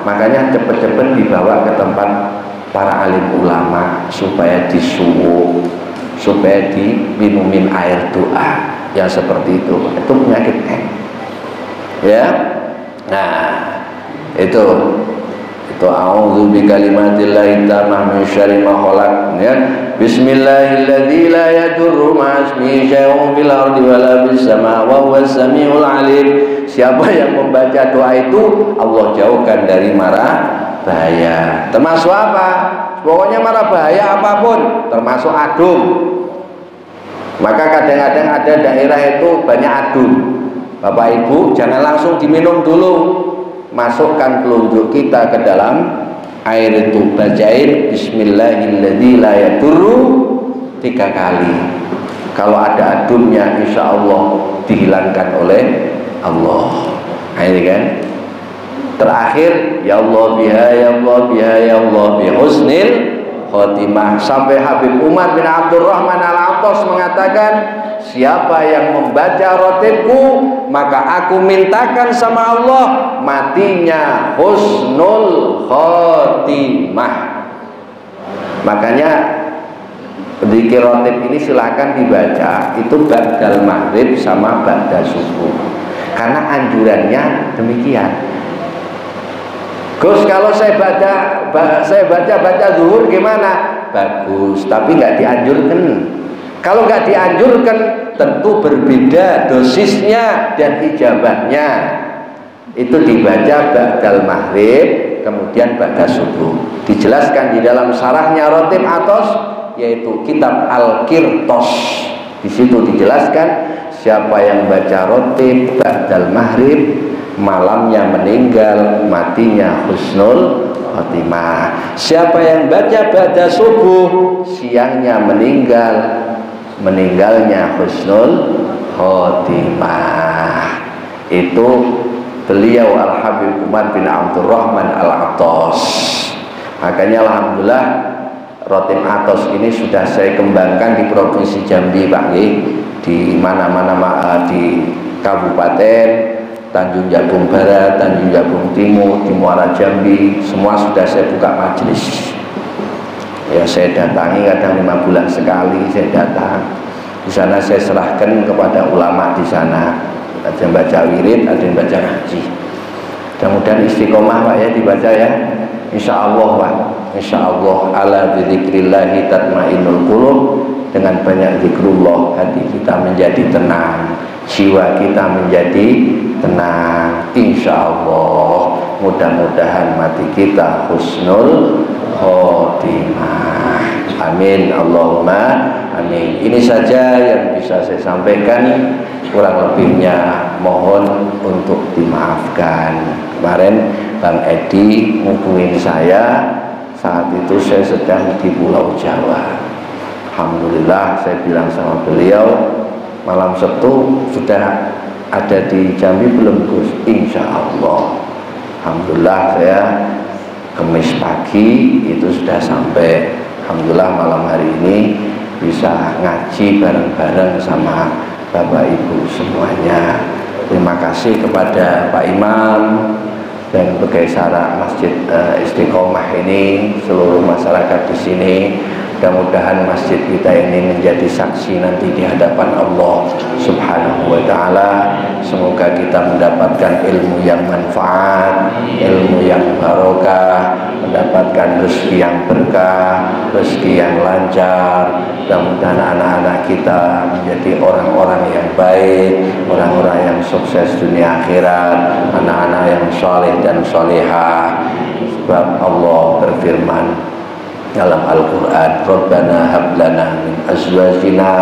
Makanya cepet-cepet dibawa ke tempat para alim ulama supaya disuwuk, supaya diminumin air doa yang seperti itu penyakit ya. Nah itu a'udzu bikalimatillahi tammah min syarri ma khalaq ya. Bismillahilladzi la yadurru ma'asmihi syai'un fil ardi wala fis sama' wa huwas samiul alim. Siapa yang membaca doa itu Allah jauhkan dari mara bahaya. Termasuk apa? Pokoknya mara bahaya apapun, termasuk adung. Maka kadang-kadang ada daerah itu banyak adung. Bapak Ibu jangan langsung diminum dulu. Masukkan telunjuk kita ke dalam air itu, bacain bismillahilladzi la yadurru 3 kali. Kalau ada adumnya insya Allah dihilangkan oleh Allah. Nah, ini kan terakhir, ya Allah biha ya Allah biha ya Allah bi husnil khotimah. Sampai Habib Umar bin Abdurrahman Al-Attas mengatakan, siapa yang membaca rotibku maka aku mintakan sama Allah matinya husnul khotimah. Makanya zikir rotib ini silakan dibaca itu ba'dal maghrib sama ba'da subuh, karena anjurannya demikian. Gus, kalau saya baca zuhur gimana? Bagus, tapi nggak dianjurkan. Kalau nggak dianjurkan, tentu berbeda dosisnya dan ijabahnya. Itu dibaca ba'dal maghrib, kemudian ba'da subuh. Dijelaskan di dalam syarahnya Rotib Atos, yaitu kitab Al-Qirtos. Di situ dijelaskan siapa yang baca rotib ba'dal maghrib, malamnya meninggal, matinya husnul khotimah. Siapa yang baca ba'da subuh, siangnya meninggal, meninggalnya husnul khotimah. Itu beliau Al-Habib Umar bin Abdurrahman Al-Attas. Makanya alhamdulillah Rotib Atos ini sudah saya kembangkan di Provinsi Jambi, Pak, di mana-mana, di Kabupaten Tanjung Jabung Barat, Tanjung Jabung Timur, di Muara Jambi, semua sudah saya buka majelis. Ya, saya datangi kadang 5 bulan sekali saya datang. Di sana saya serahkan kepada ulama di sana. Ada yang baca wirid, ada yang baca ngaji. Mudah-mudahan istiqomah, Pak, ya, dibaca ya. Insya Allah, Pak. Insya Allah ala bidzikrillahi tatmainnul qulub. Dengan banyak zikrullah hati kita menjadi tenang, jiwa kita menjadi tenang. Insya Allah mudah-mudahan mati kita husnul khotimah. Amin Allahumma amin. Ini saja yang bisa saya sampaikan, kurang lebihnya mohon untuk dimaafkan. Kemarin Bang Edi ngubungin saya, saat itu saya sedang di Pulau Jawa. Alhamdulillah saya bilang sama beliau, malam Sabtu sudah ada di Jambi belum, Gus? Insya Allah. Alhamdulillah saya Kamis pagi itu sudah sampai. Alhamdulillah malam hari ini bisa ngaji bareng-bareng sama Bapak Ibu semuanya. Terima kasih kepada Pak Imam, dan sebagai syarat Masjid Istiqomah ini, seluruh masyarakat di sini, mudah-mudahan masjid kita ini menjadi saksi nanti di hadapan Allah Subhanahu wa ta'ala. Semoga kita mendapatkan ilmu yang manfaat, ilmu yang barokah, mendapatkan rezeki yang berkah, rezeki yang lancar. Mudah-mudahan anak-anak kita menjadi orang-orang yang baik, orang-orang yang sukses dunia akhirat, anak-anak yang soleh dan solehah. Sebab Allah berfirman dalam Al-Quran, Rabbana hablana min azwajina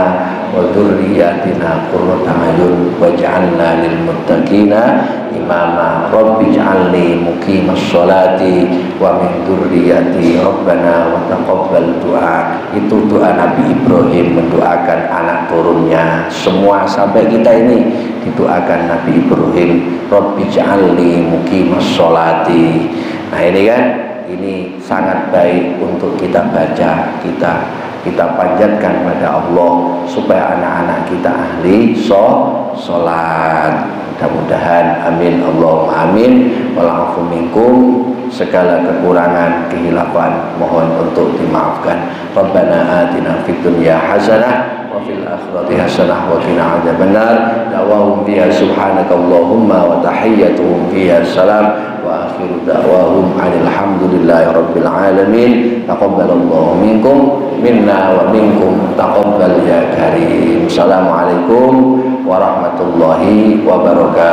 wa dhurriyyatina qurrata a'yun waj'alna lil muttaqina imama Rabbi ij'alni muqimas sholati wa min dhurriyyati Rabbana wa taqabbal du'a. Itu doa Nabi Ibrahim mendoakan anak turunnya semua, sampai kita ini didoakan Nabi Ibrahim, Rabbi ij'alni muqimas sholati. Nah ini kan, ini sangat baik untuk kita baca, kita panjatkan pada Allah supaya anak-anak kita ahli sholat. Mudah-mudahan, amin Allahumma amin. Walafu minkum, segala kekurangan, kehilafan mohon untuk dimaafkan. Rabbana atina fid dunya hasanah wa fil akhirati hasanah wa qina adzabannar. Da'wahum fiha subhanakallahumma wa tahiyyatuhum fiha salam. Wa akhiru da'wahum alhamdulillahi rabbil alamin. Taqabbalallahu minkum minna wa minkum taqabbal ya karim. Assalamualaikum warahmatullahi wabarakatuh.